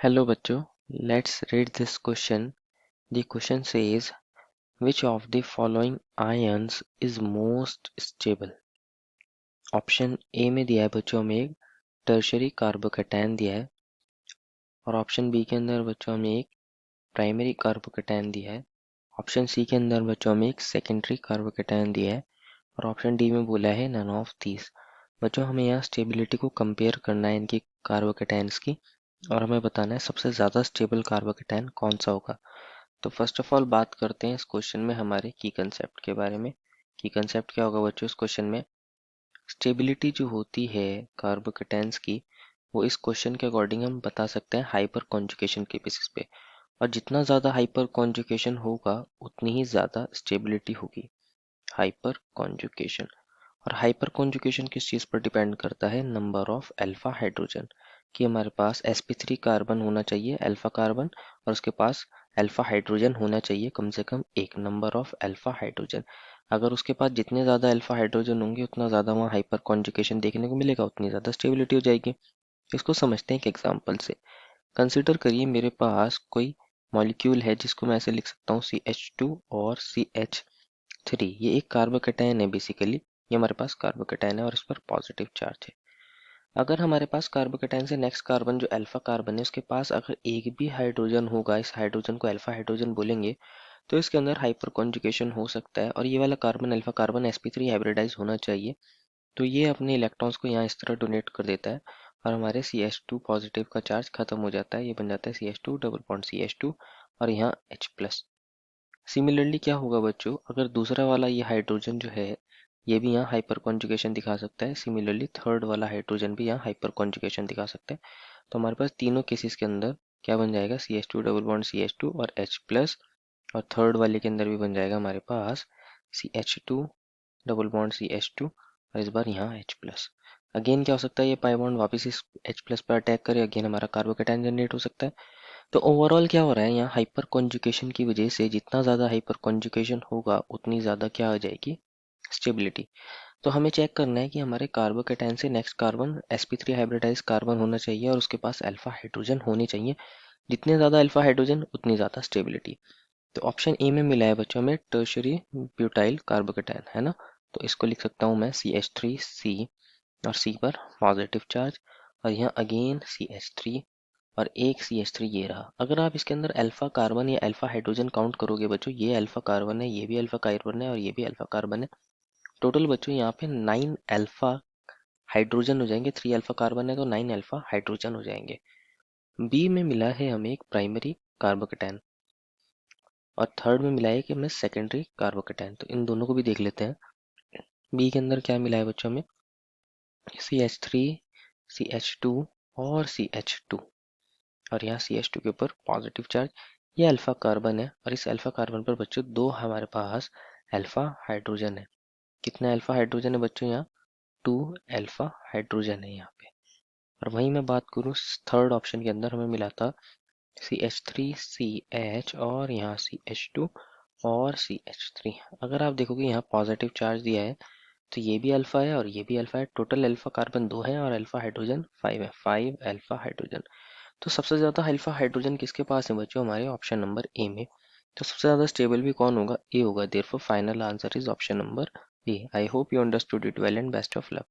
Hello बच्चों, let's read this question. The question says, which of the following ions is most stable? Option A में दिया है बच्चों हमें एक टर्शरी कार्बोकैटायन दिया है और ऑप्शन बी के अंदर बच्चों हमें एक प्राइमरी कार्बोकैटायन दिया है। ऑप्शन सी के अंदर बच्चों हमें एक सेकेंडरी कार्बोकैटायन दिया है और ऑप्शन डी में बोला है नन ऑफ दीज। बच्चों हमें यहाँ स्टेबिलिटी को कंपेयर करना है इनकी कार्बोकैटायंस की और हमें बताना है सबसे ज़्यादा स्टेबल कार्बोकैटायन कौन सा होगा। तो फर्स्ट ऑफ ऑल बात करते हैं इस क्वेश्चन में हमारे की कंसेप्ट के बारे में। की कंसेप्ट क्या होगा बच्चों इस क्वेश्चन में? स्टेबिलिटी जो होती है कार्बोकैटायंस की वो इस क्वेश्चन के अकॉर्डिंग हम बता सकते हैं हाइपर कॉन्जुगेशन के बेसिस पे। और जितना ज़्यादा हाइपर कॉन्जुगेशन होगा उतनी ही ज़्यादा स्टेबिलिटी होगी। Hyper conjugation. और हाइपर कॉन्जुगेशन किस चीज़ पर डिपेंड करता है? नंबर ऑफ अल्फा हाइड्रोजन, कि हमारे पास sp3 कार्बन होना चाहिए अल्फा कार्बन और उसके पास अल्फा हाइड्रोजन होना चाहिए कम से कम एक नंबर ऑफ अल्फा हाइड्रोजन। अगर उसके पास जितने ज़्यादा अल्फा हाइड्रोजन होंगे उतना ज़्यादा वहाँ हाइपर कॉन्जुगेशन देखने को मिलेगा, उतनी ज़्यादा स्टेबिलिटी हो जाएगी। इसको समझते हैं एक एग्जाम्पल से। कंसिडर करिए मेरे पास कोई मॉलिक्यूल है जिसको मैं ऐसे लिख सकता हूँ CH2 और CH3। ये एक कार्बोकैटायन है बेसिकली। ये हमारे पास कार्बोकैटायन है और इस पर पॉजिटिव चार्ज है। अगर हमारे पास कार्बोकैटायन से नेक्स्ट कार्बन जो अल्फा कार्बन है उसके पास अगर एक भी हाइड्रोजन होगा, इस हाइड्रोजन को अल्फा हाइड्रोजन बोलेंगे, तो इसके अंदर हाइपर कॉन्जुगेशन हो सकता है और ये वाला carbon alpha carbon sp3 hybridise होना चाहिए। तो ये अपने इलेक्ट्रॉन्स को यहाँ इस तरह डोनेट कर देता है और हमारे CH2 पॉजिटिव का चार्ज खत्म हो जाता है। ये बन जाता है CH2 डबल बॉन्ड CH2 और यहाँ H+। सिमिलरली क्या होगा बच्चों, अगर दूसरा वाला ये हाइड्रोजन जो है ये भी यहाँ हाइपर कॉन्जुगेशन दिखा सकता है। सिमिलरली थर्ड वाला हाइड्रोजन भी यहाँ हाइपर कॉन्जुगेशन दिखा सकता है। तो हमारे पास तीनों केसेस के अंदर क्या बन जाएगा? CH2 डबल बॉन्ड CH2 और H+। और थर्ड वाले के अंदर भी बन जाएगा हमारे पास CH2 डबल बॉन्ड CH2 और इस बार यहाँ H+। अगेन क्या हो सकता है, ये पाई बॉन्ड वापस इस H+ पर अटैक करे, अगेन हमारा कार्बोकैटायन जनरेट हो सकता है। तो ओवरऑल क्या हो रहा है यहाँ, हाइपर कॉन्जुगेशन की वजह से जितना ज़्यादा हाइपर कॉन्जुगेशन होगा उतनी ज़्यादा क्या हो जाएगी? स्टेबिलिटी। तो हमें चेक करना है कि हमारे कार्बोकैटायन से next carbon sp3 hybridise carbon होना चाहिए और उसके पास अल्फा हाइड्रोजन होने चाहिए। जितने ज़्यादा अल्फा हाइड्रोजन उतनी ज़्यादा स्टेबिलिटी। तो ऑप्शन ए में मिला है बच्चों हमें टर्शरी ब्यूटाइल कार्बोकैटायन, है ना। तो इसको लिख सकता हूँ मैं CH3C और C पर पॉजिटिव चार्ज और यहाँ अगेन CH3 और एक CH3 ये रहा। अगर आप इसके अंदर अल्फा कार्बन या अल्फा हाइड्रोजन काउंट करोगे बच्चों, ये अल्फा कार्बन है, ये भी अल्फा कार्बन है और ये भी अल्फा कार्बन है। टोटल बच्चों यहाँ पे 9 अल्फा हाइड्रोजन हो जाएंगे। 3 अल्फा कार्बन है तो 9 अल्फा हाइड्रोजन हो जाएंगे। बी में मिला है हमें एक प्राइमरी कार्बोकैटायन और थर्ड में मिला है कि हमें सेकेंडरी कार्बोकैटायन। तो इन दोनों को भी देख लेते हैं। बी के अंदर क्या मिला है बच्चों हमें? CH3, CH2 और CH2 और यहाँ CH2 के ऊपर पॉजिटिव चार्ज। ये अल्फा कार्बन है और इस अल्फा कार्बन पर बच्चों दो हमारे पास अल्फा हाइड्रोजन है। कितना अल्फा हाइड्रोजन है बच्चों? यहाँ 2 अल्फा हाइड्रोजन है यहाँ पे। और वहीं मैं बात करूँ थर्ड ऑप्शन के अंदर हमें मिला था CH3CH और यहाँ CH2 और CH3। अगर आप देखोगे यहाँ पॉजिटिव चार्ज दिया है तो ये भी अल्फा है और ये भी अल्फा है। टोटल अल्फा कार्बन 2 है और अल्फा हाइड्रोजन 5 है। 5 अल्फा हाइड्रोजन। तो सबसे ज़्यादा अल्फा हाइड्रोजन किसके पास है बच्चों? हमारे ऑप्शन नंबर ए में। तो सबसे ज़्यादा स्टेबल भी कौन होगा? ए होगा। Therefore final answer is option number A. I hope you understood it well and best of luck.